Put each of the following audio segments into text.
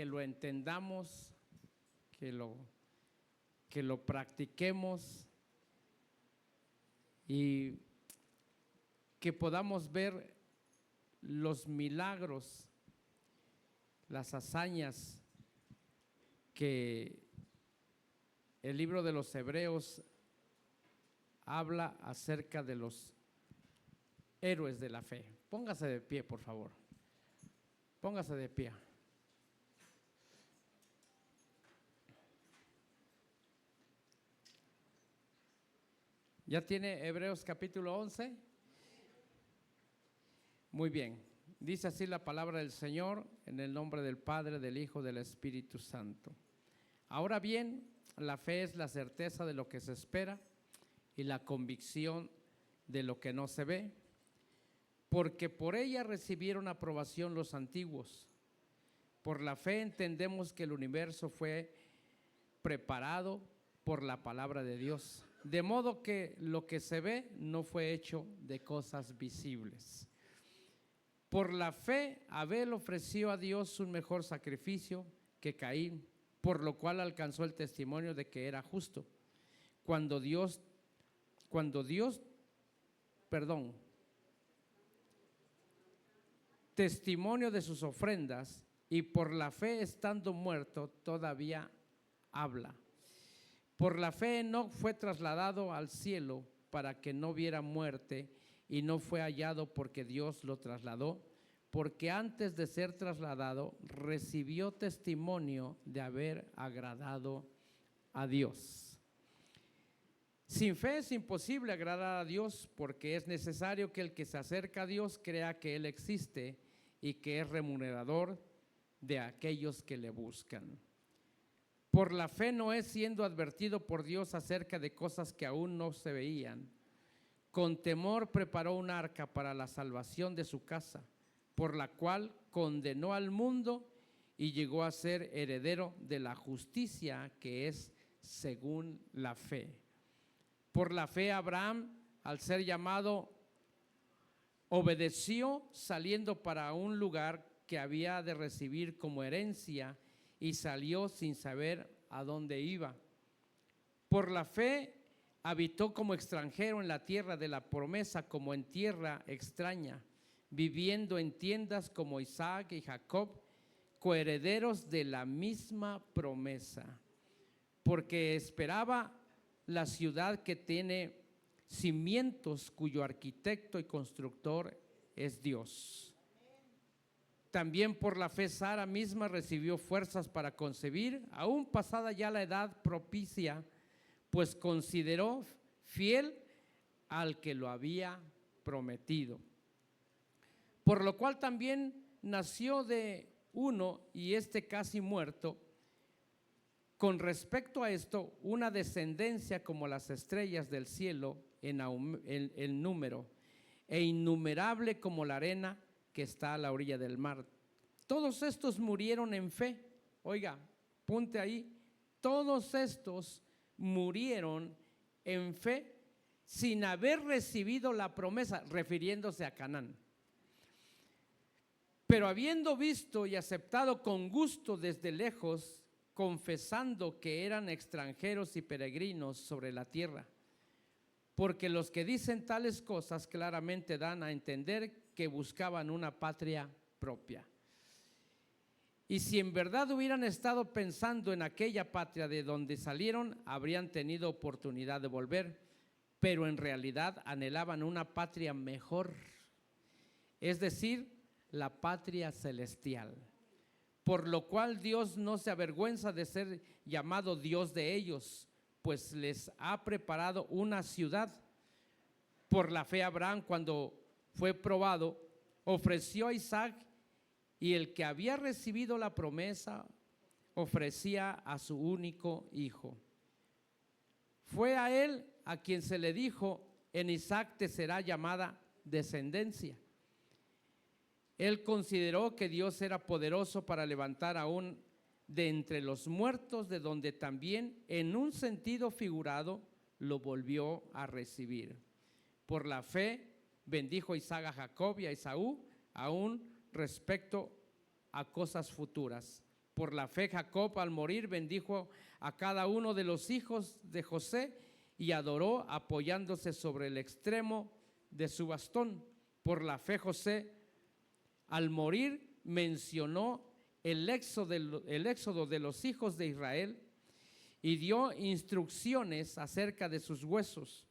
lo entendamos, que lo practiquemos y que podamos ver los milagros, las hazañas que el libro de los Hebreos habla acerca de los héroes de la fe. Póngase de pie, por favor. Póngase de pie. ¿Ya tiene Hebreos capítulo 11? Muy bien. Dice así la palabra del Señor, en el nombre del Padre, del Hijo, del Espíritu Santo. Ahora bien, la fe es la certeza de lo que se espera y la convicción de lo que no se ve, porque por ella recibieron aprobación los antiguos. Por la fe entendemos que el universo fue preparado por la palabra de Dios, de modo que lo que se ve no fue hecho de cosas visibles. Por la fe, Abel ofreció a Dios un mejor sacrificio que Caín, por lo cual alcanzó el testimonio de que era justo. Testimonio de sus ofrendas, y por la fe, estando muerto, todavía habla. Por la fe Enoc fue trasladado al cielo para que no viera muerte, y no fue hallado porque Dios lo trasladó, porque antes de ser trasladado recibió testimonio de haber agradado a Dios. Sin fe es imposible agradar a Dios, porque es necesario que el que se acerca a Dios crea que Él existe y que es remunerador de aquellos que le buscan. Por la fe Noé, siendo advertido por Dios acerca de cosas que aún no se veían, con temor preparó un arca para la salvación de su casa, por la cual condenó al mundo y llegó a ser heredero de la justicia que es según la fe. Por la fe Abraham, al ser llamado, obedeció saliendo para un lugar que había de recibir como herencia, y salió sin saber a dónde iba. Por la fe habitó como extranjero en la tierra de la promesa, como en tierra extraña, viviendo en tiendas como Isaac y Jacob, coherederos de la misma promesa, porque esperaba la ciudad que tiene cimientos, cuyo arquitecto y constructor es Dios. También por la fe Sara misma recibió fuerzas para concebir, aún pasada ya la edad propicia, pues consideró fiel al que lo había prometido. Por lo cual también nació de uno, y casi muerto, con respecto a esto, una descendencia como las estrellas del cielo en número, e innumerable como la arena que está a la orilla del mar. Todos estos murieron en fe. Oiga, ponte ahí. Todos estos murieron en fe sin haber recibido la promesa, refiriéndose a Canaán. Pero habiendo visto y aceptado con gusto desde lejos, confesando que eran extranjeros y peregrinos sobre la tierra. Porque los que dicen tales cosas claramente dan a entender que buscaban una patria propia. Y si en verdad hubieran estado pensando en aquella patria de donde salieron, habrían tenido oportunidad de volver, pero en realidad anhelaban una patria mejor, es decir, la patria celestial. Por lo cual Dios no se avergüenza de ser llamado Dios de ellos, pues les ha preparado una ciudad. Por la fe Abraham, cuando fue probado, ofreció a Isaac, y el que había recibido la promesa ofrecía a su único hijo. Fue a él a quien se le dijo: en Isaac te será llamada descendencia. Él consideró que Dios era poderoso para levantar aún de entre los muertos, de donde también en un sentido figurado lo volvió a recibir. Por la fe bendijo Isaac a Jacob y a Esaú, aún respecto a cosas futuras. Por la fe Jacob al morir bendijo a cada uno de los hijos de José y adoró apoyándose sobre el extremo de su bastón. Por la fe José al morir mencionó el éxodo de los hijos de Israel y dio instrucciones acerca de sus huesos.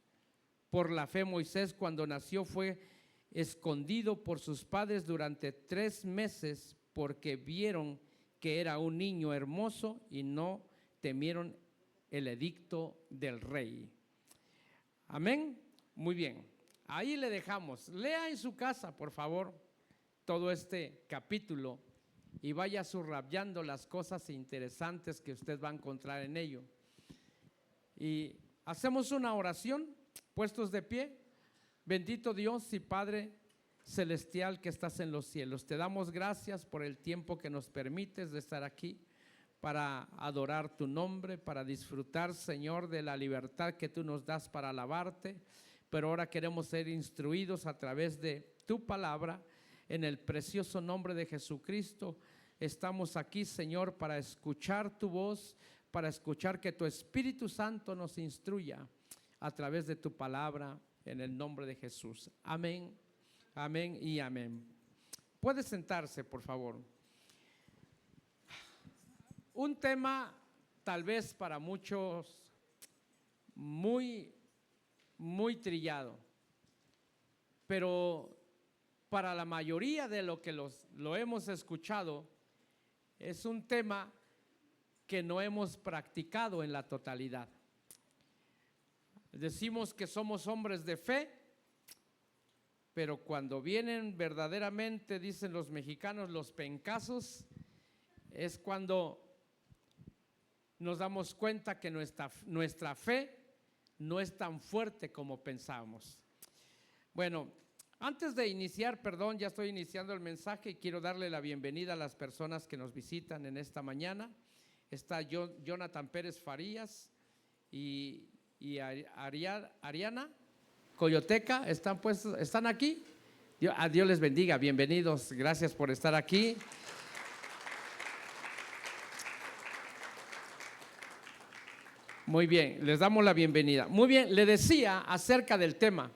Por la fe Moisés, cuando nació, fue escondido por sus padres durante 3 meses porque vieron que era un niño hermoso y no temieron el edicto del rey. Amén. Muy bien. Ahí le dejamos. Lea en su casa, por favor, todo este capítulo y vaya subrayando las cosas interesantes que usted va a encontrar en ello. Y hacemos una oración, puestos de pie. Bendito Dios y Padre celestial que estás en los cielos, te damos gracias por el tiempo que nos permites de estar aquí para adorar tu nombre, para disfrutar, Señor, de la libertad que tú nos das para alabarte, pero ahora queremos ser instruidos a través de tu palabra. En el precioso nombre de Jesucristo estamos aquí, Señor, para escuchar tu voz, para escuchar que tu Espíritu Santo nos instruya a través de tu palabra, en el nombre de Jesús. Amén, amén y amén. Puede sentarse, por favor. Un tema tal vez para muchos muy trillado, pero para la mayoría de lo que lo hemos escuchado, es un tema que no hemos practicado en la totalidad. Decimos que somos hombres de fe, pero cuando vienen verdaderamente, dicen los mexicanos, los pencazos, es cuando nos damos cuenta que nuestra fe no es tan fuerte como pensábamos. Bueno, antes de iniciar, perdón, ya estoy iniciando el mensaje y quiero darle la bienvenida a las personas que nos visitan en esta mañana. Está Jonathan Pérez Farías y Ariana Coyoteca, ¿están aquí? A Dios les bendiga, bienvenidos, gracias por estar aquí. Muy bien, les damos la bienvenida. Muy bien, le decía acerca del tema.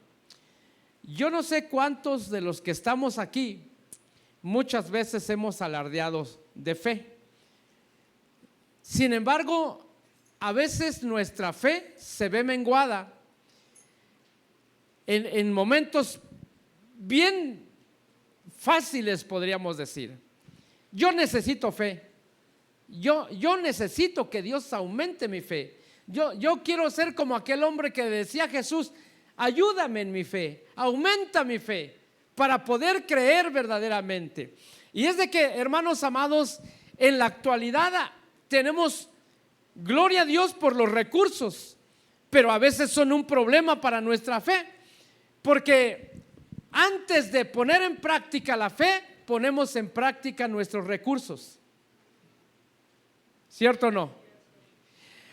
Yo no sé cuántos de los que estamos aquí muchas veces hemos alardeado de fe. Sin embargo, a veces nuestra fe se ve menguada en momentos bien fáciles, podríamos decir. Yo necesito fe. Yo necesito que Dios aumente mi fe. Yo quiero ser como aquel hombre que decía a Jesús: ayúdame en mi fe, aumenta mi fe para poder creer verdaderamente. Y es de que, hermanos amados, en la actualidad tenemos, gloria a Dios por los recursos, pero a veces son un problema para nuestra fe, porque antes de poner en práctica la fe, ponemos en práctica nuestros recursos. ¿Cierto o no?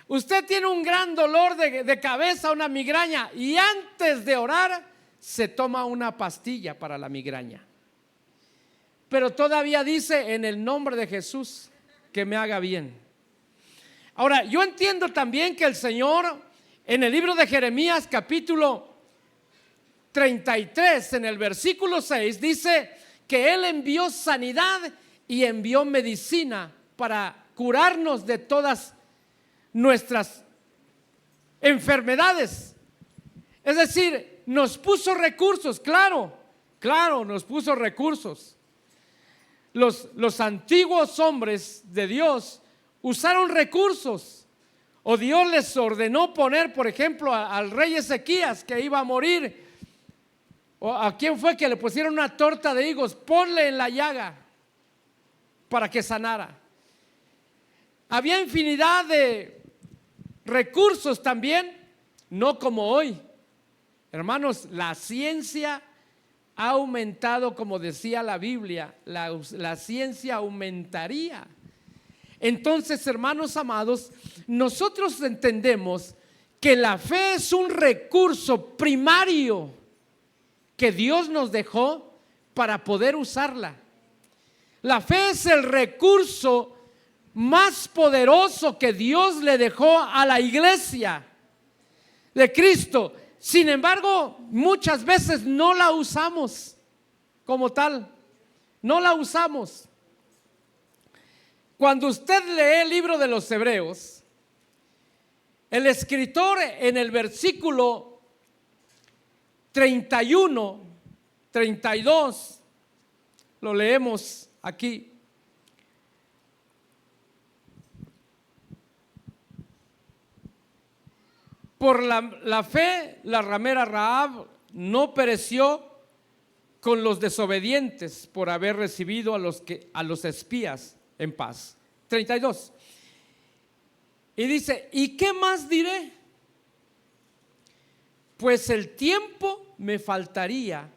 Usted tiene un gran dolor de cabeza, una migraña, y antes de orar se toma una pastilla para la migraña, pero todavía dice: en el nombre de Jesús, que me haga bien. Ahora, yo entiendo también que el Señor en el libro de Jeremías capítulo 33, en el versículo 6, dice que Él envió sanidad y envió medicina para curarnos de todas nuestras enfermedades. Es decir, nos puso recursos, claro, nos puso recursos. Los antiguos hombres de Dios usaron recursos, o Dios les ordenó poner, por ejemplo, al rey Ezequías, que iba a morir, o a quién fue que le pusieron una torta de higos: ponle en la llaga para que sanara. Había infinidad de recursos también, no como hoy. Hermanos, la ciencia ha aumentado, como decía la Biblia, la ciencia aumentaría. Entonces, hermanos amados, nosotros entendemos que la fe es un recurso primario que Dios nos dejó para poder usarla. La fe es el recurso más poderoso que Dios le dejó a la iglesia de Cristo. Sin embargo, muchas veces no la usamos como tal. No la usamos. Cuando usted lee el libro de los Hebreos, el escritor en el versículo 31, 32, lo leemos aquí. Por la fe, la ramera Rahab no pereció con los desobedientes por haber recibido a los espías en paz. 32. Y dice, ¿y qué más diré? Pues el tiempo me faltaría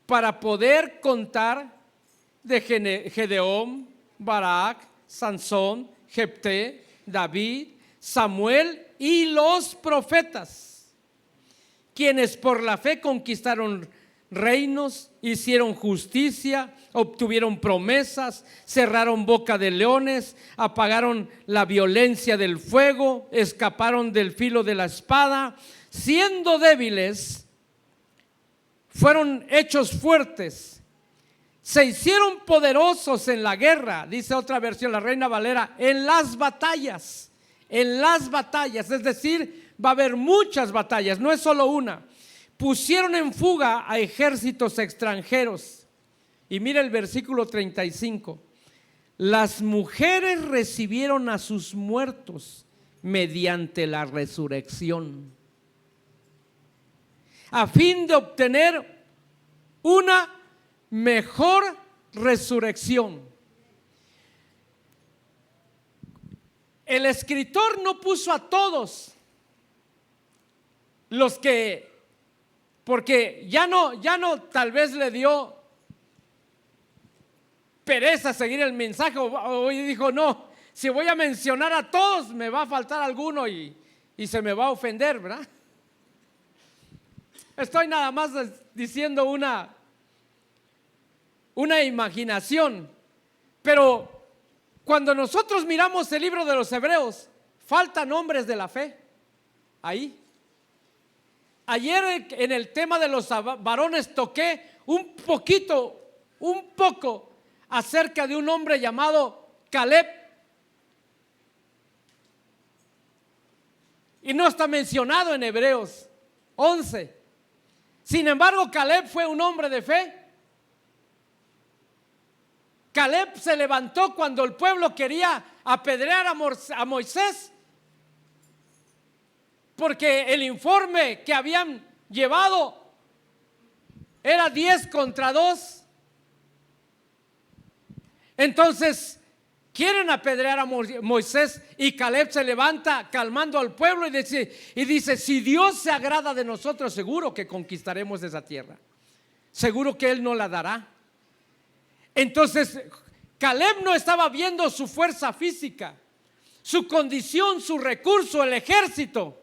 para poder contar de Gedeón, Barak, Sansón, Jefté, David, Samuel y los profetas, quienes por la fe conquistaron reinos, hicieron justicia, obtuvieron promesas, cerraron boca de leones, apagaron la violencia del fuego, escaparon del filo de la espada, siendo débiles, fueron hechos fuertes, se hicieron poderosos en la guerra, dice otra versión, la Reina Valera, en las batallas, es decir, va a haber muchas batallas, no es solo una. Pusieron en fuga a ejércitos extranjeros. Y mira el versículo 35. Las mujeres recibieron a sus muertos mediante la resurrección, a fin de obtener una mejor resurrección. El escritor no puso a todos los que, porque ya no tal vez le dio pereza seguir el mensaje, o dijo, no, si voy a mencionar a todos me va a faltar alguno y se me va a ofender, ¿verdad? Estoy nada más diciendo una imaginación, pero cuando nosotros miramos el libro de los Hebreos, faltan hombres de la fe ahí. Ayer en el tema de los varones toqué un poco acerca de un hombre llamado Caleb. Y no está mencionado en Hebreos 11. Sin embargo, Caleb fue un hombre de fe. Caleb se levantó cuando el pueblo quería apedrear a Moisés, porque el informe que habían llevado era 10 contra 2. Entonces quieren apedrear a Moisés y Caleb se levanta calmando al pueblo y dice, si Dios se agrada de nosotros, seguro que conquistaremos esa tierra, seguro que Él nos la dará. Entonces Caleb no estaba viendo su fuerza física, su condición, su recurso, el ejército,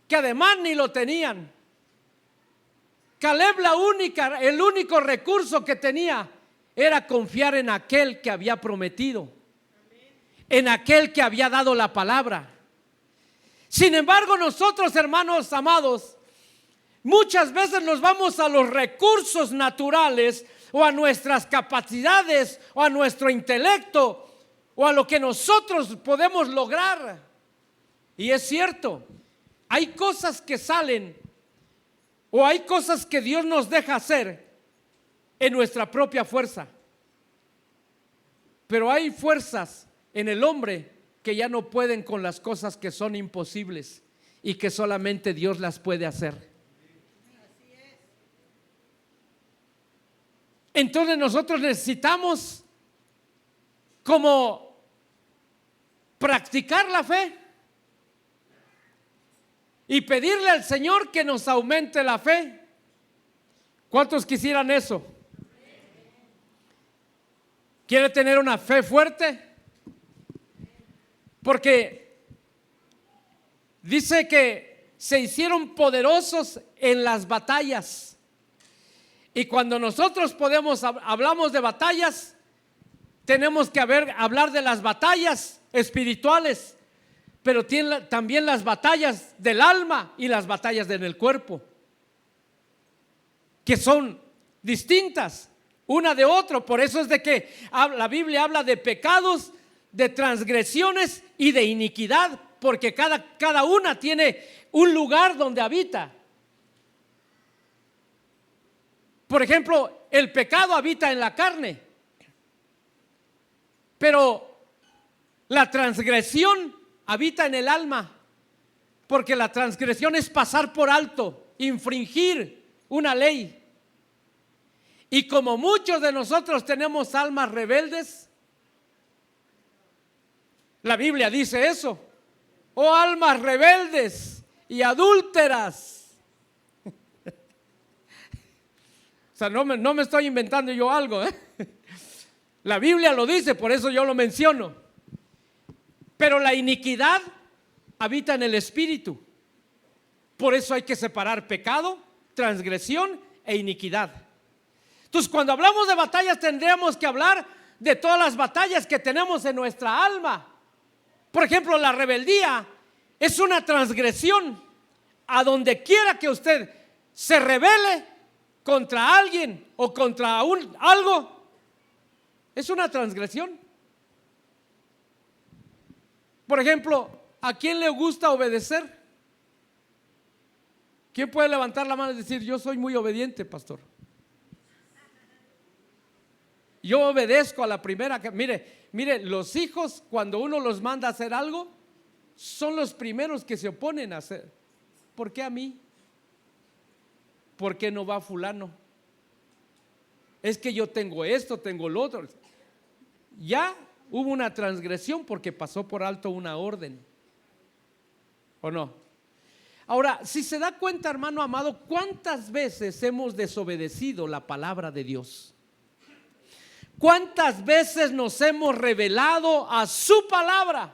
que además ni lo tenían. Caleb el único recurso que tenía era confiar en aquel que había prometido, en aquel que había dado la palabra. Sin embargo, nosotros, hermanos amados, muchas veces nos vamos a los recursos naturales o a nuestras capacidades o a nuestro intelecto o a lo que nosotros podemos lograr. Y es cierto, hay cosas que salen o hay cosas que Dios nos deja hacer en nuestra propia fuerza, pero hay fuerzas en el hombre que ya no pueden con las cosas que son imposibles y que solamente Dios las puede hacer. Entonces nosotros necesitamos como practicar la fe y pedirle al Señor que nos aumente la fe. ¿Cuántos quisieran eso? ¿Quiere tener una fe fuerte? Porque dice que se hicieron poderosos en las batallas. Y cuando nosotros hablamos de batallas, tenemos que hablar de las batallas espirituales, pero tiene también las batallas del alma y las batallas en el cuerpo, que son distintas una de otra. Por eso es de que la Biblia habla de pecados, de transgresiones y de iniquidad, porque cada una tiene un lugar donde habita. Por ejemplo, el pecado habita en la carne, pero la transgresión habita en el alma, porque la transgresión es pasar por alto, infringir una ley. Y como muchos de nosotros tenemos almas rebeldes, la Biblia dice eso: oh almas rebeldes y adúlteras. O sea, no me estoy inventando yo algo, ¿eh? La Biblia lo dice, por eso yo lo menciono. Pero la iniquidad habita en el espíritu. Por eso hay que separar pecado, transgresión e iniquidad. Entonces, cuando hablamos de batallas, tendríamos que hablar de todas las batallas que tenemos en nuestra alma. Por ejemplo, la rebeldía es una transgresión. A donde quiera que usted se rebele contra alguien o contra algo, es una transgresión. Por ejemplo, ¿a quién le gusta obedecer? ¿Quién puede levantar la mano y decir: yo soy muy obediente, pastor? Yo obedezco a la primera. Mire, los hijos, cuando uno los manda a hacer algo, son los primeros que se oponen a hacer. ¿Por qué a mí? ¿Por qué no va fulano? Es que yo tengo esto, tengo lo otro. Ya hubo una transgresión porque pasó por alto una orden, ¿o no? Ahora, si se da cuenta, hermano amado, ¿cuántas veces hemos desobedecido la palabra de Dios? ¿Cuántas veces nos hemos rebelado a su palabra?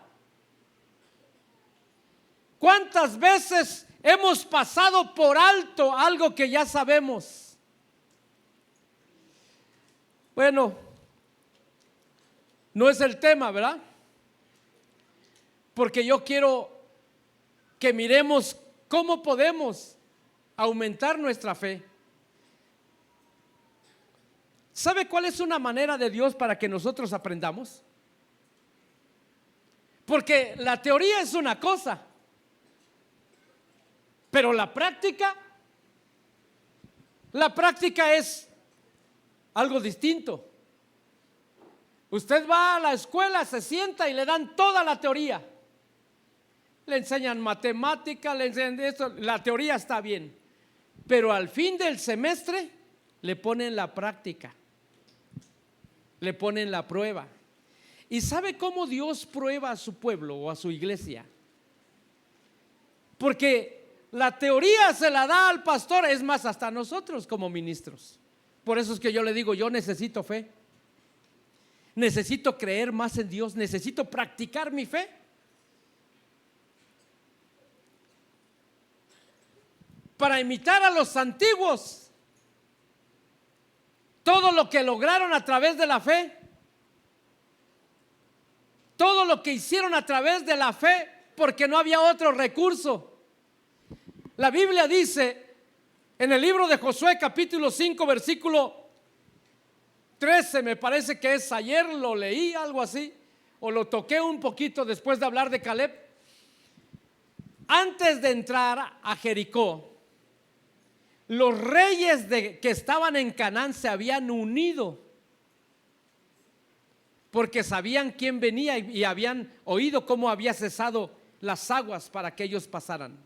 ¿Cuántas veces hemos pasado por alto algo que ya sabemos? Bueno, no es el tema, ¿verdad? Porque yo quiero que miremos cómo podemos aumentar nuestra fe. ¿Sabe cuál es una manera de Dios para que nosotros aprendamos? Porque la teoría es una cosa, pero la práctica es algo distinto. Usted va a la escuela, se sienta y le dan toda la teoría. Le enseñan matemática, le enseñan esto, la teoría está bien, pero al fin del semestre le ponen la práctica, le ponen la prueba. ¿Y sabe cómo Dios prueba a su pueblo o a su iglesia? Porque la teoría se la da al pastor, es más, hasta nosotros como ministros. Por eso es que yo le digo: yo necesito fe, necesito creer más en Dios, necesito practicar mi fe. Para imitar a los antiguos, todo lo que lograron a través de la fe, todo lo que hicieron a través de la fe, porque no había otro recurso. La Biblia dice en el libro de Josué capítulo 5 versículo 13, me parece que es, ayer lo leí, algo así, o lo toqué un poquito después de hablar de Caleb. Antes de entrar a Jericó, los reyes que estaban en Canaán se habían unido porque sabían quién venía y habían oído cómo había cesado las aguas para que ellos pasaran.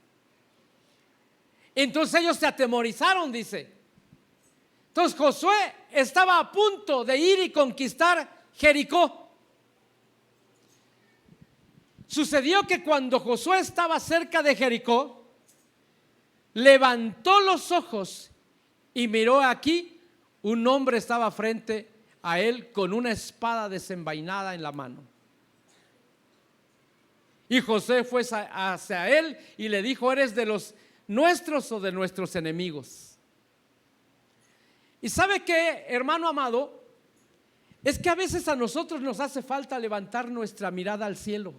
Entonces ellos se atemorizaron, dice. Entonces Josué estaba a punto de ir y conquistar Jericó. Sucedió que cuando Josué estaba cerca de Jericó, levantó los ojos y miró aquí, un hombre estaba frente a él con una espada desenvainada en la mano. Y Josué fue hacia él y le dijo: ¿eres de los nuestros o de nuestros enemigos? Y sabe que, hermano amado, Es que a veces a nosotros nos hace falta levantar nuestra mirada al cielo,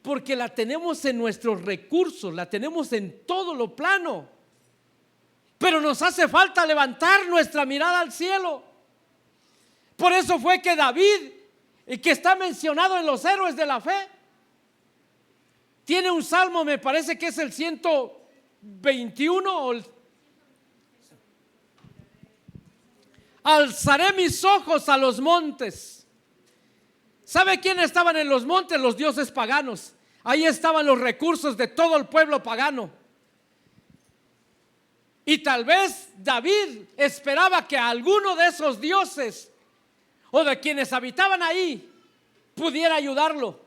porque la tenemos en nuestros recursos, la tenemos en todo lo plano, pero nos hace falta levantar nuestra mirada al cielo. Por eso fue que David, que está mencionado en los héroes de la fe, tiene un salmo, me parece que es el 121 alzaré mis ojos a los montes. ¿Sabe quién estaban en los montes? Los dioses paganos. Ahí estaban los recursos de todo el pueblo pagano. Y tal vez David esperaba que alguno de esos dioses o de quienes habitaban ahí pudiera ayudarlo.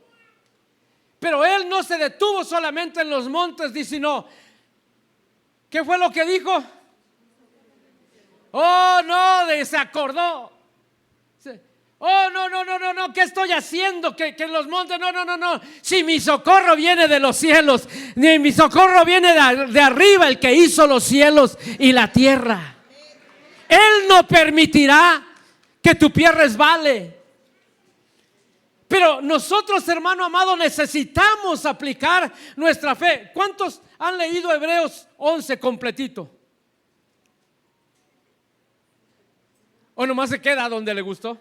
Pero él no se detuvo solamente en los montes, dice, no. ¿Qué fue lo que dijo? Oh, no, se acordó. Oh, no, ¿qué estoy haciendo? Que en los montes, no. Si mi socorro viene de los cielos, ni mi socorro viene de arriba, el que hizo los cielos y la tierra. Él no permitirá que tu pie resbale. Pero nosotros, hermano amado, necesitamos aplicar nuestra fe. ¿Cuántos han leído Hebreos 11 completito? ¿O nomás se queda donde le gustó?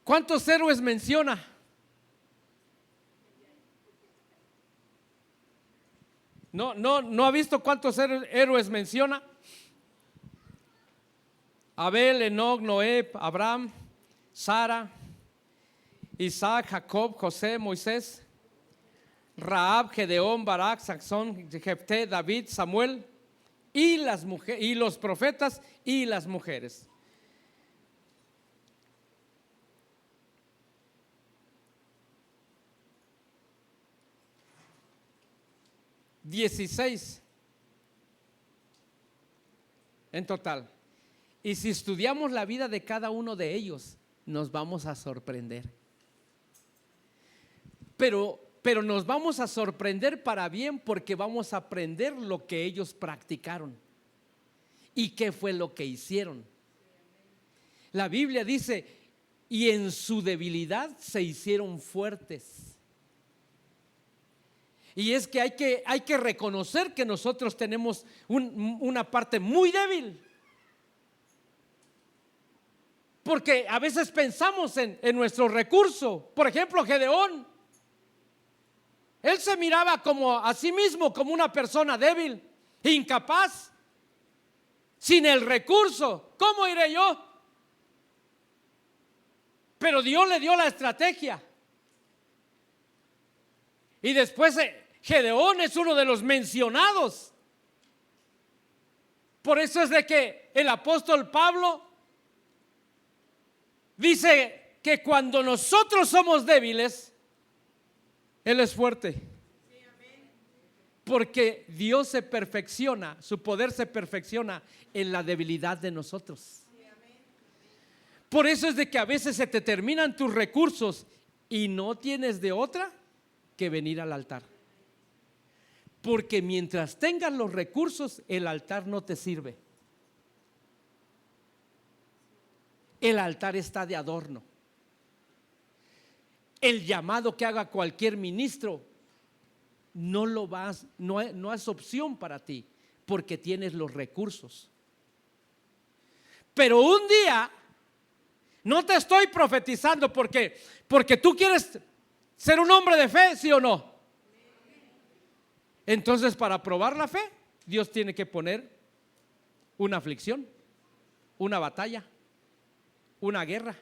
¿Cuántos héroes menciona? ¿No ha visto cuántos héroes menciona? Abel, Enoc, Noé, Abraham, Sara, Isaac, Jacob, José, Moisés, Rahab, Gedeón, Barak, Sansón, Jefté, David, Samuel y las mujeres, y los profetas y las mujeres. $16 en total. Y si estudiamos la vida de cada uno de ellos, nos vamos a sorprender. Pero nos vamos a sorprender para bien, porque vamos a aprender lo que ellos practicaron y qué fue lo que hicieron. La Biblia dice, y en su debilidad se hicieron fuertes. Y es que hay que reconocer que nosotros tenemos una parte muy débil. Porque a veces pensamos en nuestro recurso. Por ejemplo, Gedeón, él se miraba como a sí mismo como una persona débil, incapaz, sin el recurso. ¿Cómo iré yo? Pero Dios le dio la estrategia. Y después Gedeón es uno de los mencionados. Por eso es de que el apóstol Pablo dice que cuando nosotros somos débiles, Él es fuerte. Porque Dios se perfecciona, su poder se perfecciona en la debilidad de nosotros. Por eso es de que a veces se te terminan tus recursos y no tienes de otra que venir al altar. Porque mientras tengas los recursos, el altar no te sirve. El altar está de adorno. El llamado que haga cualquier ministro no es opción para ti, porque tienes los recursos. Pero un día, no te estoy profetizando porque tú quieres ser un hombre de fe, ¿sí o no? Entonces, para probar la fe, Dios tiene que poner una aflicción, una batalla, una guerra,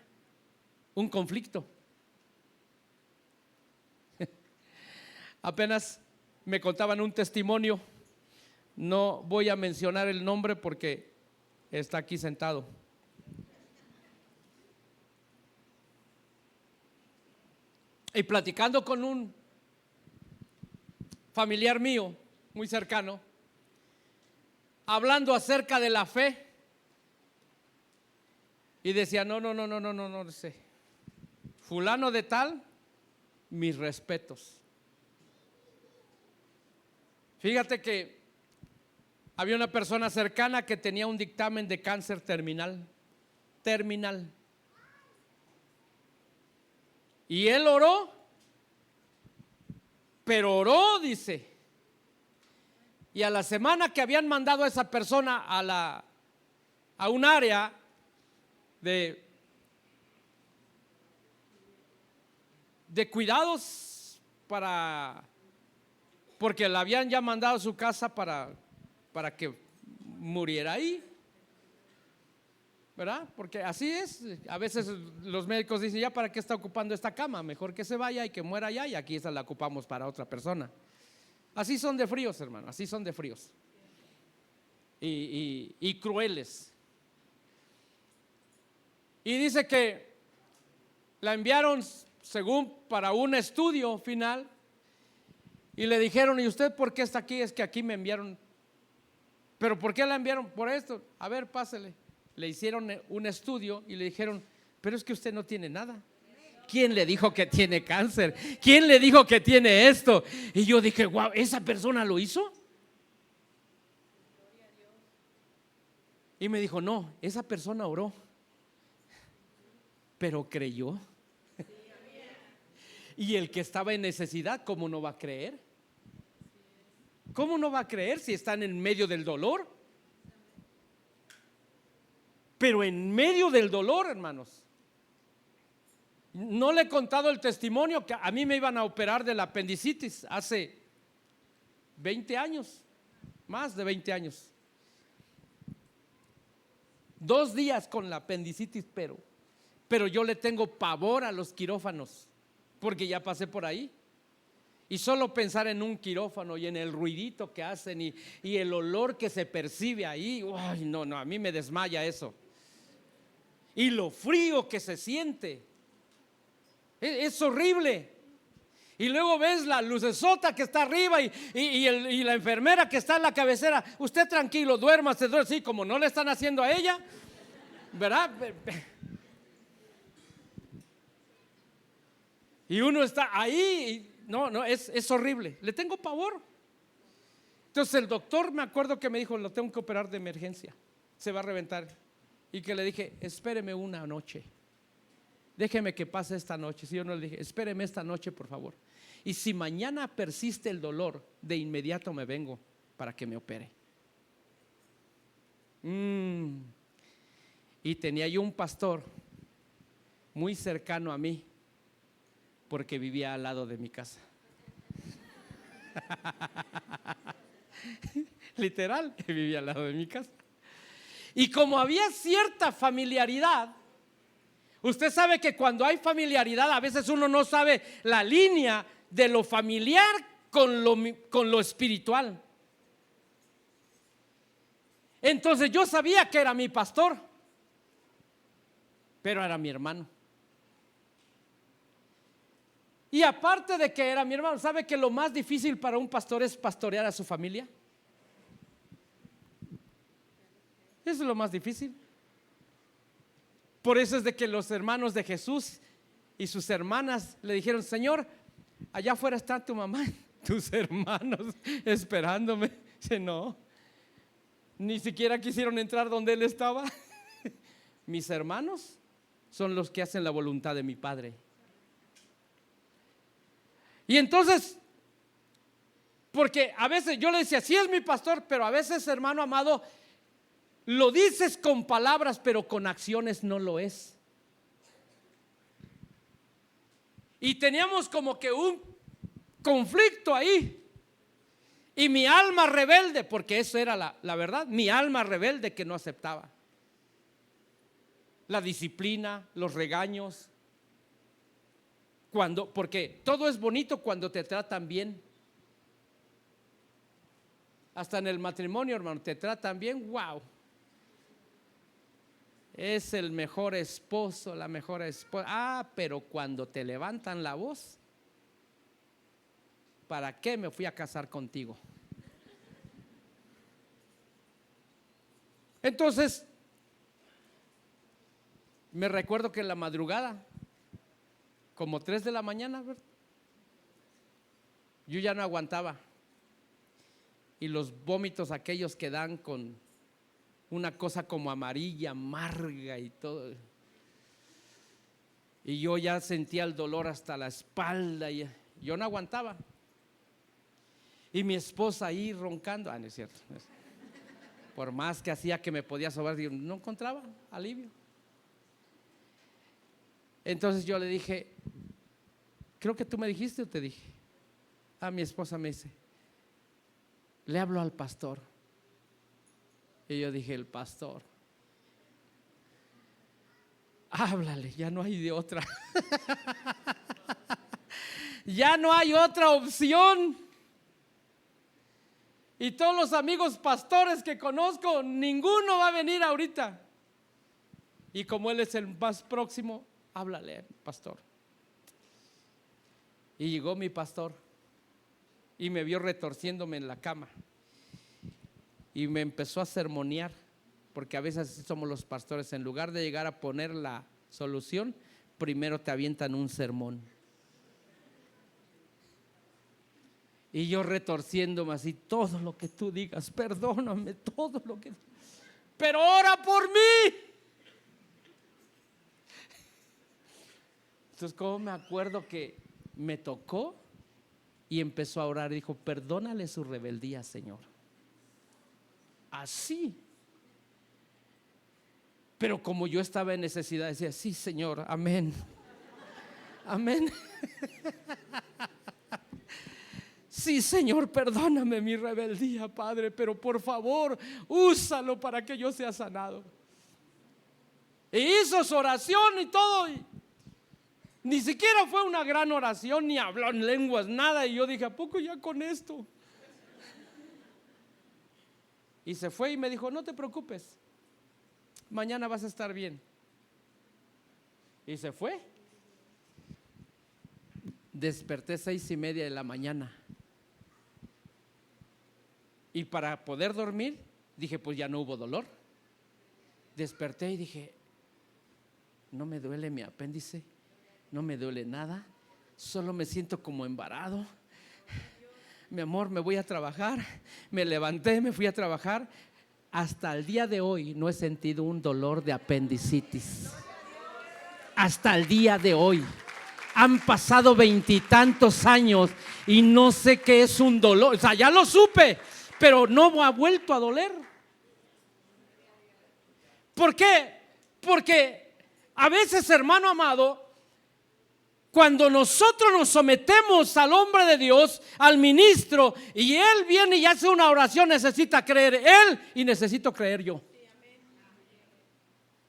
un conflicto. Apenas me contaban un testimonio, no voy a mencionar el nombre porque está aquí sentado. Y platicando con un familiar mío, muy cercano, hablando acerca de la fe, y decía, no sé, fulano de tal, mis respetos. Fíjate que Había una persona cercana que tenía un dictamen de cáncer terminal. Y él oró, pero oró, dice. Y a la semana que habían mandado a esa persona a un área de cuidados porque la habían ya mandado a su casa para que muriera ahí, ¿verdad? Porque así es. A veces los médicos dicen, ya para qué está ocupando esta cama, mejor que se vaya y que muera allá, y aquí esa la ocupamos para otra persona. Así son de fríos, hermano, así son de fríos y crueles. Y dice que la enviaron según para un estudio final, y le dijeron, ¿y usted por qué está aquí? Es que aquí me enviaron. ¿Pero por qué la enviaron? Por esto. A ver, pásele. Le hicieron un estudio y le dijeron, pero es que usted no tiene nada. ¿Quién le dijo que tiene cáncer? ¿Quién le dijo que tiene esto? Y yo dije, wow, ¿esa persona lo hizo? Y me dijo, no, esa persona oró, pero creyó. Y el que estaba en necesidad, ¿cómo no va a creer? ¿Cómo no va a creer si están en medio del dolor? Pero en medio del dolor, hermanos. No le he contado el testimonio que a mí me iban a operar de la apendicitis hace 20 años, más de 20 años. 2 días con la apendicitis, pero yo le tengo pavor a los quirófanos, porque ya pasé por ahí. Y solo pensar en un quirófano y en el ruidito que hacen y el olor que se percibe ahí, ay, no, a mí me desmaya eso. Y lo frío que se siente, es horrible. Y luego ves la lucesota que está arriba y la enfermera que está en la cabecera. Usted tranquilo, duérmase, sí, como no le están haciendo a ella, ¿verdad? Y uno está ahí. No, es horrible. Le tengo pavor. Entonces el doctor, me acuerdo que me dijo, lo tengo que operar de emergencia, se va a reventar. Y que le dije, espéreme una noche, déjeme que pase esta noche. Si yo no le dije, espéreme esta noche, por favor. Y si mañana persiste el dolor, de inmediato me vengo para que me opere. Y tenía yo un pastor muy cercano a mí, porque vivía al lado de mi casa. Literal, vivía al lado de mi casa. Y como había cierta familiaridad, usted sabe que cuando hay familiaridad, a veces uno no sabe la línea de lo familiar con lo espiritual. Entonces yo sabía que era mi pastor, pero era mi hermano. Y aparte de que era mi hermano, ¿sabe que lo más difícil para un pastor es pastorear a su familia? Eso es lo más difícil. Por eso es de que los hermanos de Jesús y sus hermanas le dijeron, Señor, allá afuera está tu mamá, tus hermanos esperándome. Dice, no, ni siquiera quisieron entrar donde él estaba. Mis hermanos son los que hacen la voluntad de mi Padre. Y entonces, porque a veces yo le decía, sí es mi pastor, pero a veces, hermano amado, lo dices con palabras, pero con acciones no lo es. Y teníamos como que un conflicto ahí. Y mi alma rebelde, porque eso era la verdad, mi alma rebelde que no aceptaba la disciplina, los regaños. Porque todo es bonito cuando te tratan bien. Hasta en el matrimonio, hermano, te tratan bien, wow. Es el mejor esposo, la mejor esposa. Pero cuando te levantan la voz, ¿para qué me fui a casar contigo? Entonces, me recuerdo que en la madrugada, como 3 de la mañana, yo ya no aguantaba. y los vómitos aquellos que dan con una cosa como amarilla, amarga y todo. Y yo ya sentía el dolor hasta la espalda y yo no aguantaba. Y mi esposa ahí roncando, no es cierto. Por más que hacía que me podía sobar, no encontraba alivio. Entonces yo le dije, creo que tú me dijiste o te dije. Mi esposa me dice, le hablo al pastor. Y yo dije, el pastor, háblale, ya no hay de otra. Ya no hay otra opción. Y todos los amigos pastores que conozco, ninguno va a venir ahorita. Y como él es el más próximo, háblale, pastor. Y llegó mi pastor y me vio retorciéndome en la cama y me empezó a sermonear, porque a veces así somos los pastores, en lugar de llegar a poner la solución, primero te avientan un sermón. Y yo retorciéndome así, todo lo que tú digas, perdóname, todo lo que, pero ora por mí. Entonces, como me acuerdo que me tocó y empezó a orar y dijo, perdónale su rebeldía, Señor. Así. Pero como yo estaba en necesidad, decía, sí, Señor, amén. Amén. Sí, Señor, perdóname mi rebeldía, Padre, pero por favor, úsalo para que yo sea sanado. E hizo su oración y todo, y ni siquiera fue una gran oración, ni habló en lenguas, nada. Y yo dije, ¿a poco ya con esto? Y se fue y me dijo, no te preocupes, mañana vas a estar bien. Y se fue. Desperté 6:30 de la mañana. Y para poder dormir, dije, pues ya no hubo dolor. Desperté y dije, no me duele mi apéndice, no me duele nada, solo me siento como embarado. Mi amor, me voy a trabajar. Me levanté, me fui a trabajar. Hasta el día de hoy no he sentido un dolor de apendicitis. Hasta el día de hoy. Han pasado 20 y tantos años y no sé qué es un dolor. O sea, ya lo supe, pero no ha vuelto a doler. ¿Por qué? Porque a veces, hermano amado, cuando nosotros nos sometemos al hombre de Dios, al ministro, y él viene y hace una oración, necesita creer él y necesito creer yo.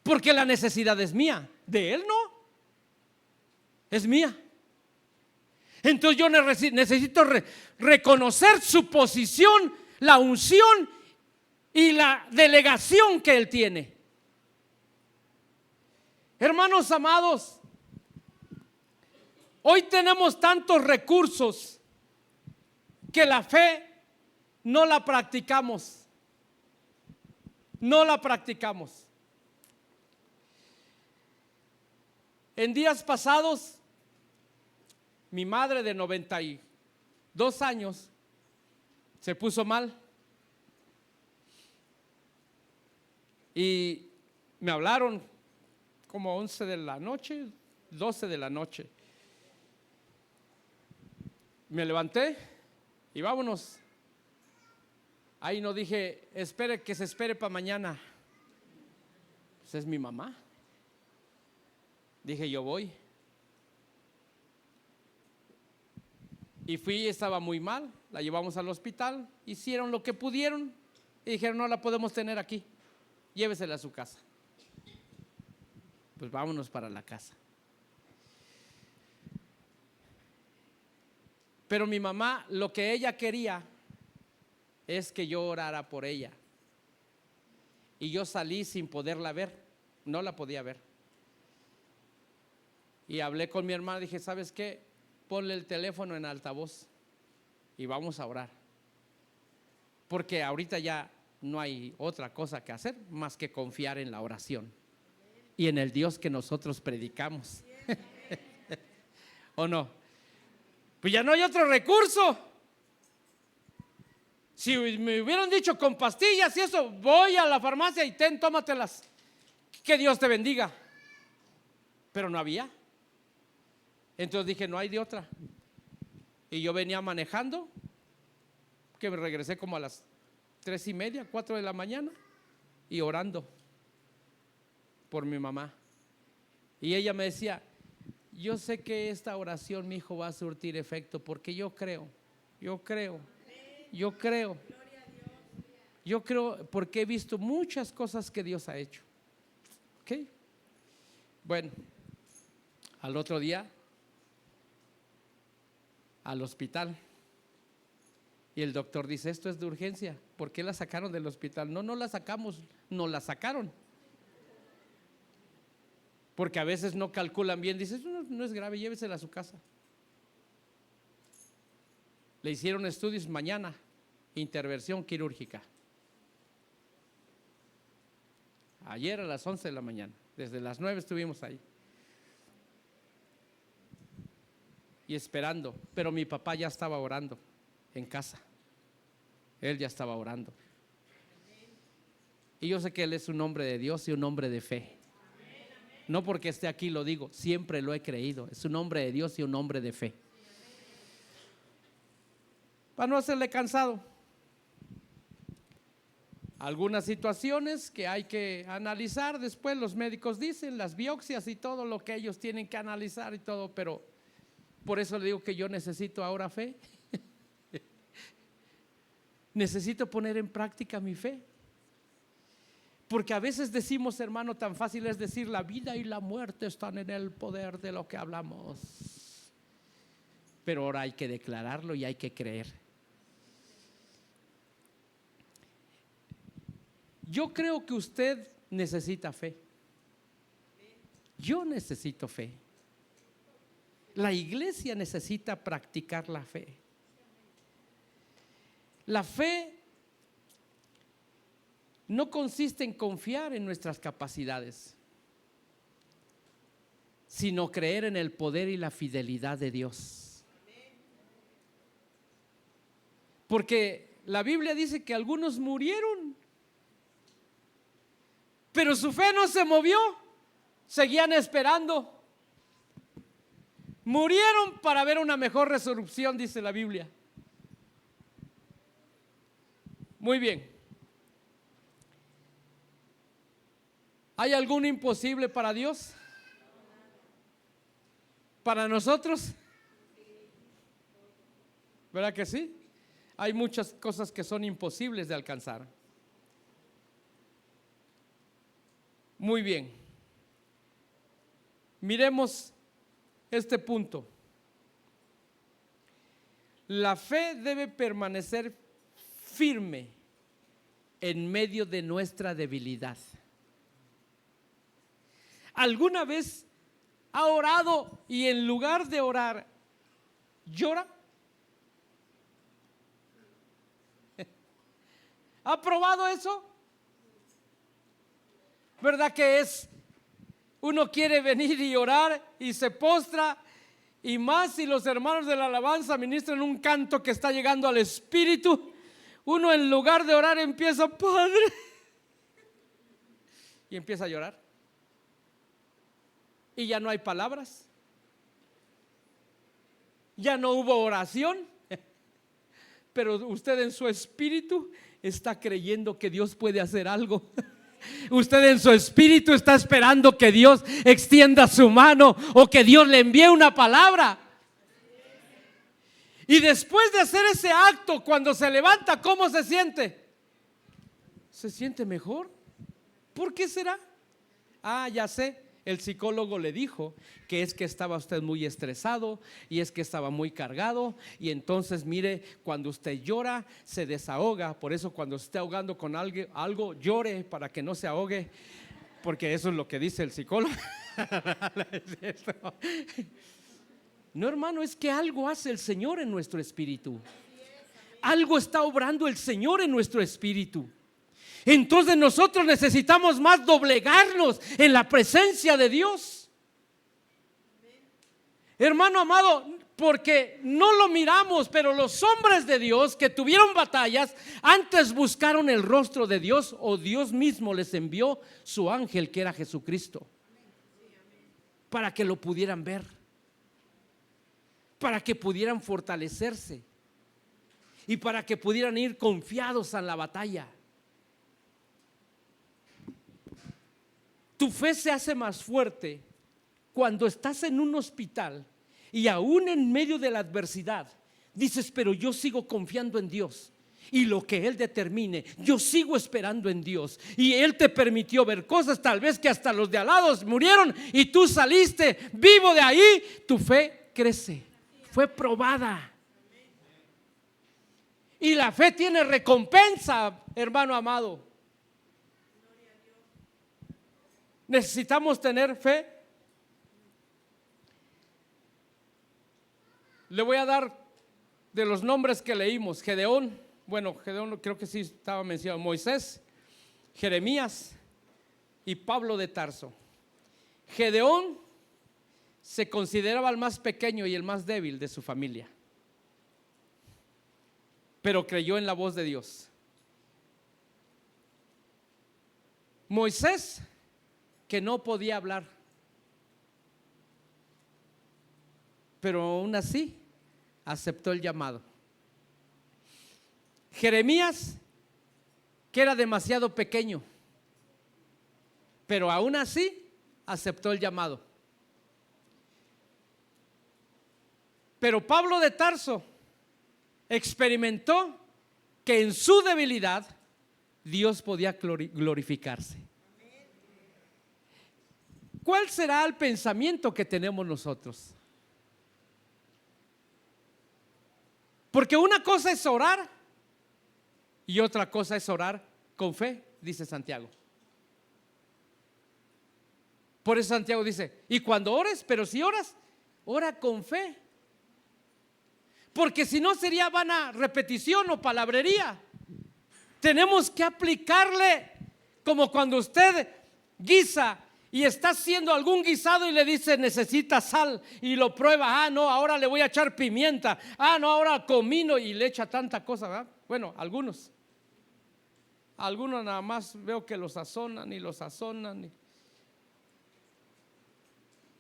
Porque la necesidad es mía, de él no, es mía. Entonces yo necesito reconocer su posición, la unción y la delegación que él tiene. Hermanos amados, hoy tenemos tantos recursos que la fe no la practicamos. No la practicamos. En días pasados, mi madre de 92 años se puso mal y me hablaron como 11 de la noche, 12 de la noche. Me levanté y vámonos. Ahí no dije, espere, que se espere para mañana. Pues es mi mamá. Dije, yo voy. Y fui, estaba muy mal, la llevamos al hospital, hicieron lo que pudieron y dijeron, no la podemos tener aquí, llévesela a su casa. Pues vámonos para la casa. Pero mi mamá, lo que ella quería es que yo orara por ella. Y yo salí sin poderla ver, no la podía ver. Y hablé con mi hermana, dije, ¿sabes qué? Ponle el teléfono en altavoz y vamos a orar. Porque ahorita ya no hay otra cosa que hacer más que confiar en la oración y en el Dios que nosotros predicamos. ¿O no? Pues ya no hay otro recurso. Si me hubieran dicho con pastillas y eso, voy a la farmacia y tómatelas. Que Dios te bendiga. Pero no había. Entonces dije, no hay de otra. Y yo venía manejando, que me regresé como a las 3:30, 4 de la mañana, y orando por mi mamá. Y ella me decía, yo sé que esta oración, mi hijo, va a surtir efecto, porque yo creo, porque he visto muchas cosas que Dios ha hecho. ¿Ok? Bueno, al otro día, al hospital, y el doctor dice, esto es de urgencia. ¿Por qué la sacaron del hospital? No la sacamos, no la sacaron. Porque a veces no calculan bien, dice, no es grave, llévesela a su casa. Le hicieron estudios mañana, intervención quirúrgica. Ayer a las 11 de la mañana, desde las 9 estuvimos ahí. Y esperando, pero mi papá ya estaba orando en casa. Él ya estaba orando. Y yo sé que él es un hombre de Dios y un hombre de fe. No porque esté aquí lo digo, siempre lo he creído. Es un hombre de Dios y un hombre de fe. Para no hacerle cansado, algunas situaciones que hay que analizar, después los médicos dicen, las biopsias y todo lo que ellos tienen que analizar y todo, pero por eso le digo que yo necesito ahora fe. Necesito poner en práctica mi fe. Porque a veces decimos, hermano, tan fácil es decir, la vida y la muerte están en el poder de lo que hablamos. Pero ahora hay que declararlo y hay que creer. Yo creo que usted necesita fe. Yo necesito fe. La iglesia necesita practicar la fe. La fe no consiste en confiar en nuestras capacidades, sino creer en el poder y la fidelidad de Dios. Porque la Biblia dice que algunos murieron, pero su fe no se movió, seguían esperando. Murieron para ver una mejor resurrección, dice la Biblia. Muy bien. ¿Hay algún imposible para Dios? ¿Para nosotros? ¿Verdad que sí? Hay muchas cosas que son imposibles de alcanzar. Muy bien. Miremos este punto. La fe debe permanecer firme en medio de nuestra debilidad. ¿Alguna vez ha orado y en lugar de orar llora? ¿Ha probado eso? ¿Verdad que es? Uno quiere venir y orar y se postra, y más si los hermanos de la alabanza ministran un canto que está llegando al espíritu, uno en lugar de orar empieza, Padre, y empieza a llorar. Y ya no hay palabras, ya no hubo oración, pero usted en su espíritu está creyendo que Dios puede hacer algo. Usted en su espíritu está esperando que Dios extienda su mano o que Dios le envíe una palabra. Y después de hacer ese acto, cuando se levanta, ¿cómo se siente? ¿Se siente mejor? ¿Por qué será? Ya sé. El psicólogo le dijo que es que estaba usted muy estresado y es que estaba muy cargado, y entonces mire, cuando usted llora se desahoga. Por eso cuando se esté ahogando con algo, llore para que no se ahogue, porque eso es lo que dice el psicólogo. No, hermano, es que algo hace el Señor en nuestro espíritu. Algo está obrando el Señor en nuestro espíritu. Entonces nosotros necesitamos más doblegarnos en la presencia de Dios. Hermano amado, porque no lo miramos, pero los hombres de Dios que tuvieron batallas, antes buscaron el rostro de Dios, o Dios mismo les envió su ángel, que era Jesucristo, para que lo pudieran ver, para que pudieran fortalecerse y para que pudieran ir confiados en la batalla. Tu fe se hace más fuerte cuando estás en un hospital y aún en medio de la adversidad dices: pero yo sigo confiando en Dios, y lo que Él determine, yo sigo esperando en Dios. Y Él te permitió ver cosas, tal vez que hasta los de al lado murieron y tú saliste vivo de ahí. Tu fe crece, fue probada. Y la fe tiene recompensa, hermano amado. Necesitamos tener fe. Le voy a dar de los nombres que leímos: Gedeón, bueno, Gedeón creo que sí estaba mencionado, Moisés, Jeremías y Pablo de Tarso. Gedeón se consideraba el más pequeño y el más débil de su familia, pero creyó en la voz de Dios. Moisés, que no podía hablar, pero aún así aceptó el llamado. Jeremías, que era demasiado pequeño, pero aún así aceptó el llamado. Pero Pablo de Tarso experimentó que en su debilidad Dios podía glorificarse. ¿Cuál será el pensamiento que tenemos nosotros? Porque una cosa es orar y otra cosa es orar con fe, dice Santiago. Por eso Santiago dice: y cuando ores, pero si oras, ora con fe. Porque si no sería vana repetición o palabrería. Tenemos que aplicarle, como cuando usted guisa y está haciendo algún guisado y le dice: necesita sal, y lo prueba. Ah, no, ahora le voy a echar pimienta. Ah, no, ahora comino, y le echa tanta cosa, ¿verdad? Bueno, algunos nada más veo que lo sazonan y lo sazonan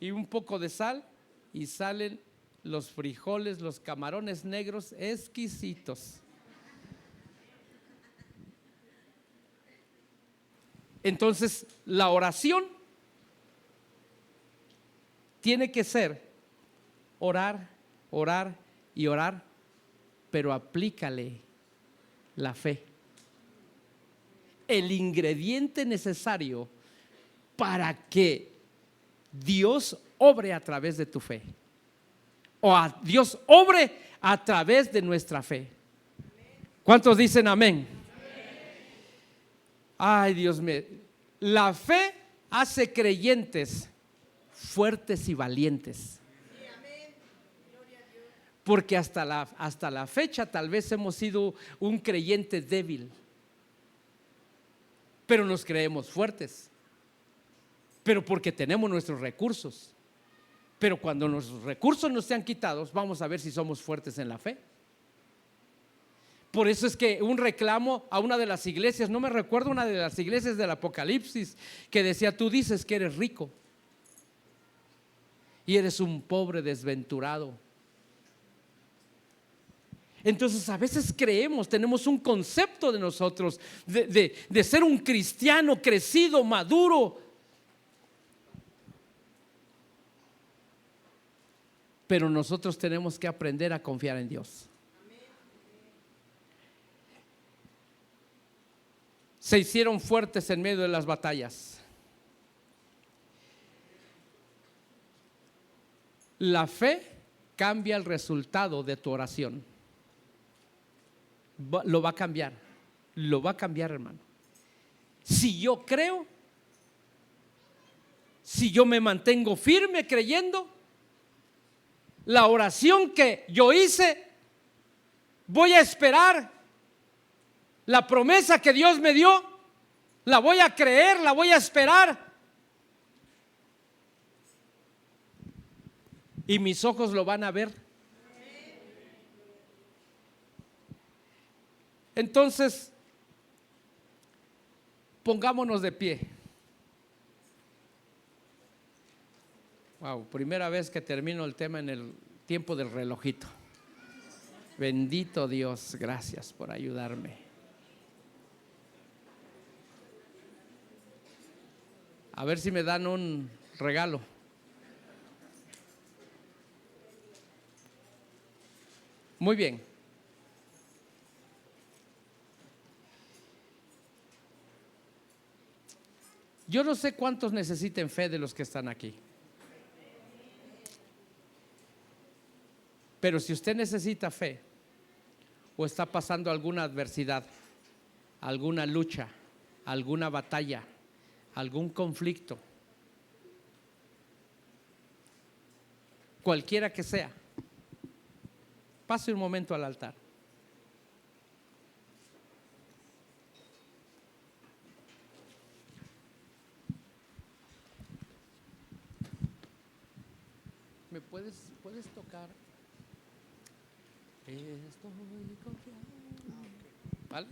y un poco de sal, y salen los frijoles, los camarones negros exquisitos. Entonces, la oración tiene que ser orar, orar y orar, pero aplícale la fe, el ingrediente necesario para que Dios obre a través de tu fe, o a Dios obre a través de nuestra fe. ¿Cuántos dicen amén? Ay, Dios mío, la fe hace creyentes fuertes y valientes. Porque hasta la fecha tal vez hemos sido un creyente débil, pero nos creemos fuertes, pero porque tenemos nuestros recursos. Pero cuando nuestros recursos nos sean quitados, vamos a ver si somos fuertes en la fe. Por eso es que un reclamo a una de las iglesias, no me recuerdo, una de las iglesias del Apocalipsis, que decía: tú dices que eres rico y eres un pobre desventurado. Entonces a veces creemos, tenemos un concepto de nosotros de ser un cristiano crecido, maduro, pero nosotros tenemos que aprender a confiar en Dios. Se hicieron fuertes en medio de las batallas. La fe cambia el resultado de tu oración. Lo va a cambiar, hermano. Si yo creo, si yo me mantengo firme creyendo, la oración que yo hice, voy a esperar la promesa que Dios me dio, la voy a creer, la voy a esperar, y mis ojos lo van a ver Entonces, pongámonos de pie. Wow, primera vez que termino el tema en el tiempo del relojito. Bendito Dios, gracias por ayudarme. A ver si me dan un regalo. Muy bien. Yo no sé cuántos necesiten fe de los que están aquí. Pero si usted necesita fe o está pasando alguna adversidad, alguna lucha, alguna batalla, algún conflicto, cualquiera que sea, pase un momento al altar. ¿Me puedes tocar? Estoy confiando. ¿Vale?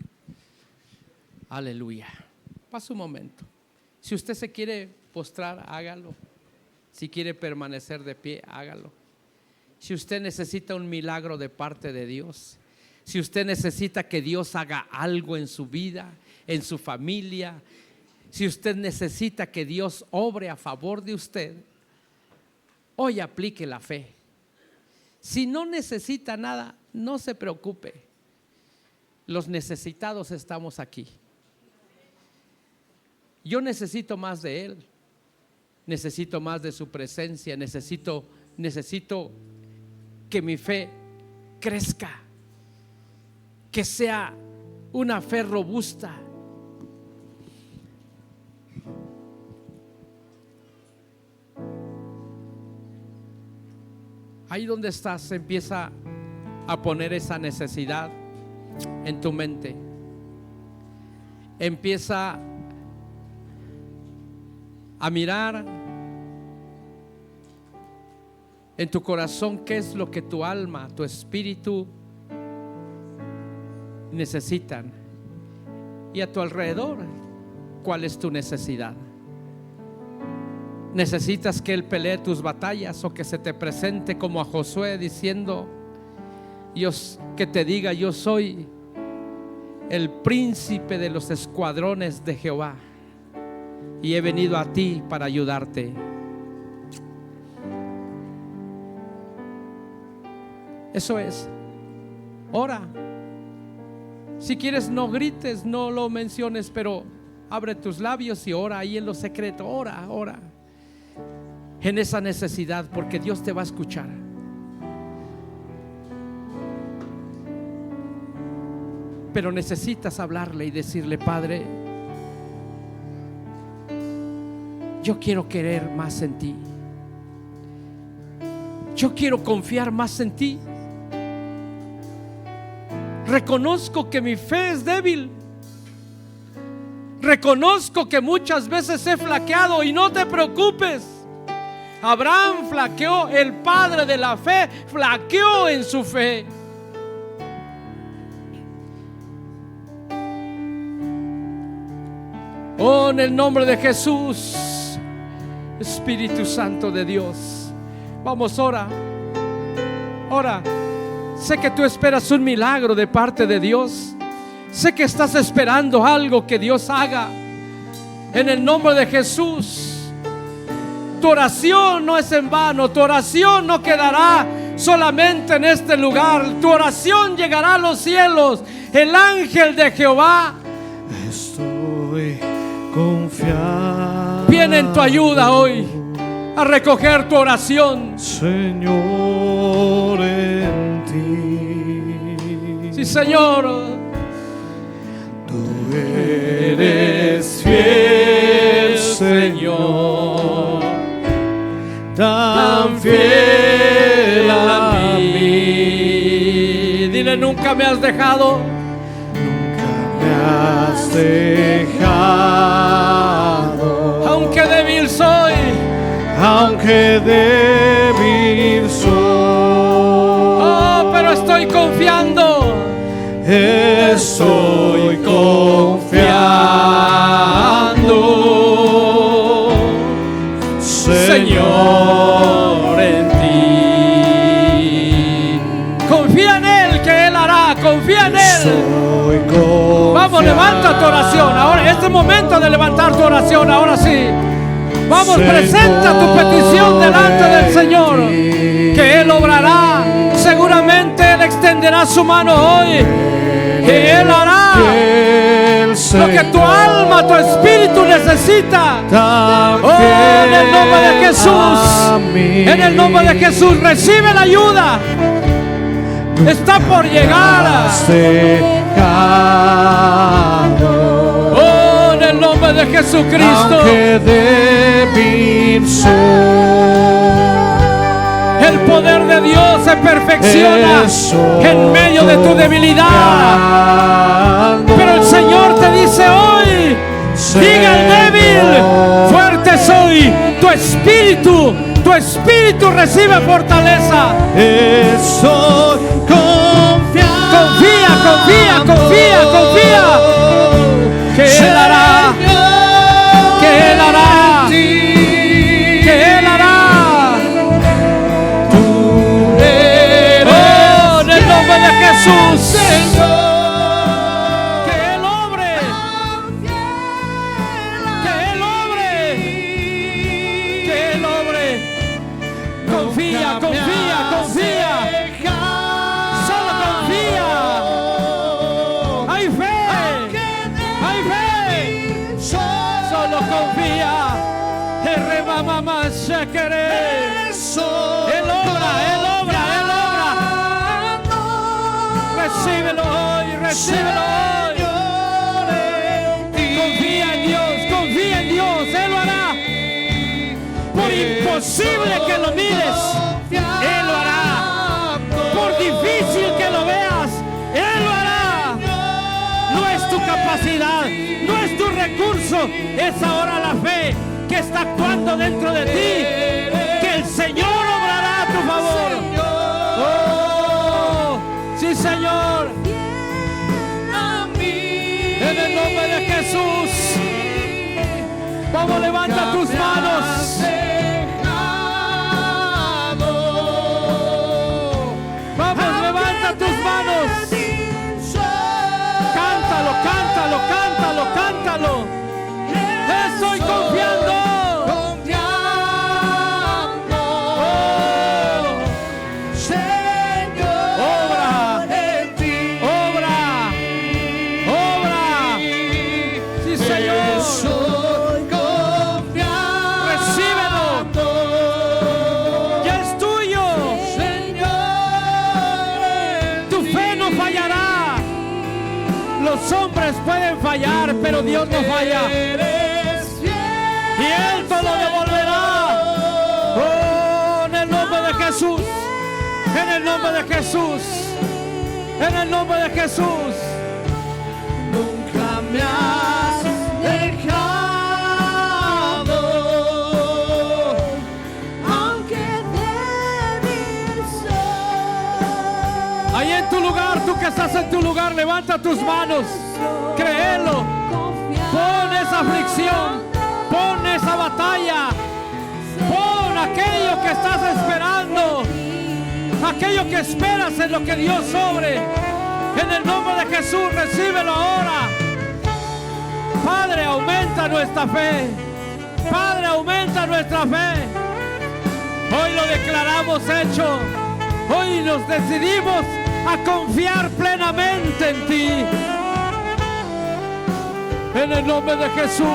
Aleluya. Pasa un momento. Si usted se quiere postrar, hágalo. Si quiere permanecer de pie, hágalo. Si usted necesita un milagro de parte de Dios, si usted necesita que Dios haga algo en su vida, en su familia, si usted necesita que Dios obre a favor de usted, hoy aplique la fe. Si no necesita nada, no se preocupe. Los necesitados estamos aquí. Yo necesito más de Él. Necesito más de su presencia. Necesito que mi fe crezca, que sea una fe robusta. Ahí donde estás, empieza a poner esa necesidad en tu mente. Empieza a mirar en tu corazón qué es lo que tu alma, tu espíritu necesitan, y a tu alrededor cuál es tu necesidad. ¿Necesitas que Él pelee tus batallas o que se te presente como a Josué diciendo, Dios, que te diga, yo soy el príncipe de los escuadrones de Jehová y he venido a ti para ayudarte? Eso es. Ora. Si quieres, no grites, no lo menciones, pero abre tus labios y ora ahí en lo secreto. Ora en esa necesidad, porque Dios te va a escuchar. Pero necesitas hablarle y decirle, Padre, yo quiero querer más en ti. Yo quiero confiar más en ti. Reconozco que mi fe es débil. Reconozco que muchas veces he flaqueado, y no te preocupes. Abraham flaqueó, el padre de la fe flaqueó en su fe. Oh, en el nombre de Jesús, Espíritu Santo de Dios, vamos, ora. Sé que tú esperas un milagro de parte de Dios. Sé que estás esperando algo que Dios haga. En el nombre de Jesús, tu oración no es en vano. Tu oración no quedará solamente en este lugar. Tu oración llegará a los cielos. El ángel de Jehová estoy confiado, viene en tu ayuda hoy a recoger tu oración, Señor, en ti. Sí, Señor. Tú eres fiel, Señor, tan fiel a mí. Dile, nunca me has dejado. Nunca me has dejado. Aunque débil soy, aunque débil soy, oh, pero estoy confiando. estoy levanta tu oración. Ahora este es el momento de levantar tu oración. Ahora sí. Vamos, presenta tu petición delante del Señor, que Él obrará. Seguramente Él extenderá su mano hoy, que Él hará lo que tu alma, tu espíritu necesita. Oh, en el nombre de Jesús, en el nombre de Jesús, recibe la ayuda. Está por llegar. Oh, en el nombre de Jesucristo. El poder de Dios se perfecciona en medio de tu debilidad. Pero el Señor te dice hoy: diga al débil, fuerte soy. Tu espíritu recibe fortaleza. Confía. Que Él hará. Que Él hará. Que Él hará. Oh, en el nombre de Jesús. Que Él obre. Que Él obre. Que Él obre. Confía. Solo confía. Hay fe. Solo confía. Mamá se quiere. Él obra. Recíbelo hoy. Confía en Dios. Él lo hará. Por imposible que lo mires, Él lo hará. Por difícil que lo veas, Él lo hará. No es tu capacidad, no es tu recurso, es ahora la fe que está actuando dentro de ti, que el Señor obrará a tu favor. Oh, sí, Señor. En el nombre de Jesús. Vamos, levanta tus manos. Vamos, levanta tus manos. Cántalo. Estoy confiando. Los hombres pueden fallar, pero Dios no falla. Y Él todo lo devolverá. Oh, en el nombre de Jesús. En el nombre de Jesús. En el nombre de Jesús. Nunca me has dejado, aunque débil soy. Ahí en tu lugar, tú que estás en tu lugar, levanta tus manos. Créelo. Pon esa aflicción, pon esa batalla, pon aquello que estás esperando, aquello que esperas en lo que Dios sobre. En el nombre de Jesús, recíbelo ahora. Padre, aumenta nuestra fe. Padre, aumenta nuestra fe. Hoy lo declaramos hecho. Hoy nos decidimos a confiar plenamente en ti. En el nombre de Jesús.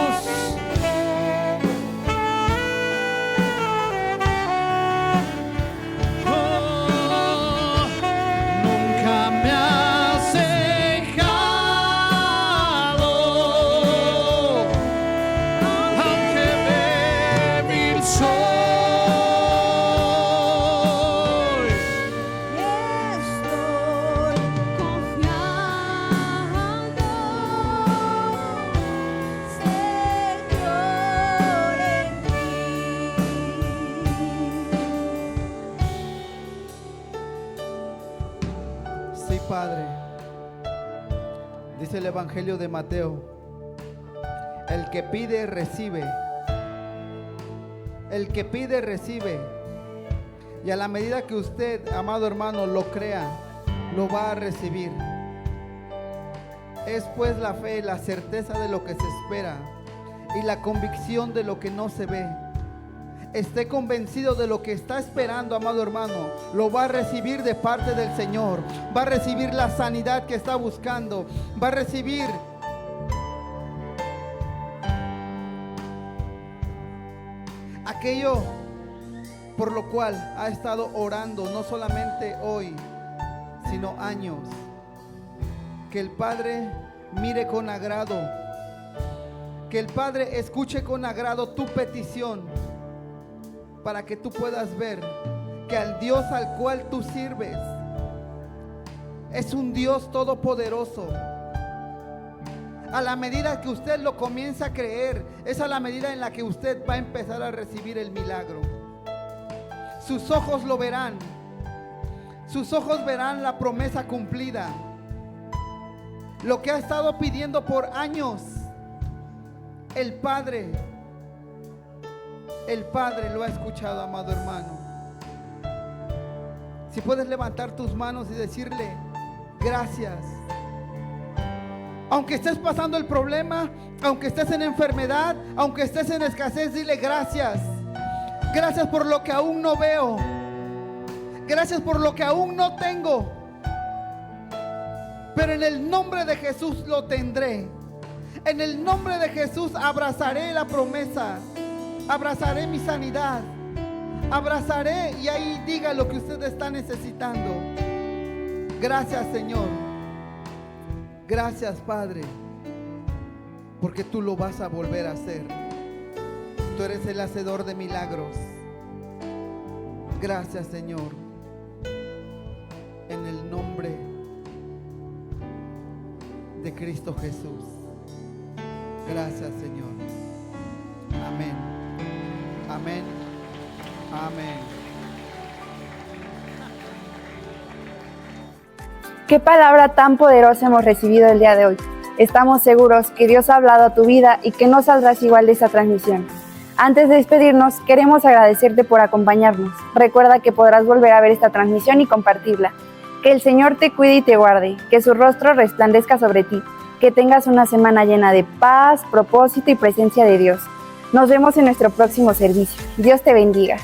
Padre, dice el Evangelio de Mateo: el que pide recibe, el que pide recibe, y a la medida que usted, amado hermano, lo crea, lo va a recibir. Es pues la fe, la certeza de lo que se espera y la convicción de lo que no se ve. Esté convencido de lo que está esperando, amado hermano. Lo va a recibir de parte del Señor. Va a recibir la sanidad que está buscando. Va a recibir aquello por lo cual ha estado orando, no solamente hoy, sino años. Que el Padre mire con agrado, que el Padre escuche con agrado tu petición, para que tú puedas ver que al Dios al cual tú sirves es un Dios todopoderoso. A la medida que usted lo comienza a creer, es a la medida en la que usted va a empezar a recibir el milagro. Sus ojos lo verán. Sus ojos verán la promesa cumplida. Lo que ha estado pidiendo por años, el Padre lo ha escuchado, amado hermano. Si puedes levantar tus manos y decirle gracias. Aunque estés pasando el problema, aunque estés en enfermedad, aunque estés en escasez, dile gracias. Gracias por lo que aún no veo. Gracias por lo que aún no tengo. Pero en el nombre de Jesús lo tendré. En el nombre de Jesús abrazaré la promesa. Abrazaré mi sanidad. Abrazaré, y ahí diga lo que usted está necesitando. Gracias, Señor. Gracias, Padre, porque tú lo vas a volver a hacer. Tú eres el hacedor de milagros. Gracias, Señor. En el nombre de Cristo Jesús. Gracias, Señor. Amén. Amén. Amén. Qué palabra tan poderosa hemos recibido el día de hoy. Estamos seguros que Dios ha hablado a tu vida y que no saldrás igual de esta transmisión. Antes de despedirnos, queremos agradecerte por acompañarnos. Recuerda que podrás volver a ver esta transmisión y compartirla. Que el Señor te cuide y te guarde, que su rostro resplandezca sobre ti, que tengas una semana llena de paz, propósito y presencia de Dios. Nos vemos en nuestro próximo servicio. Dios te bendiga.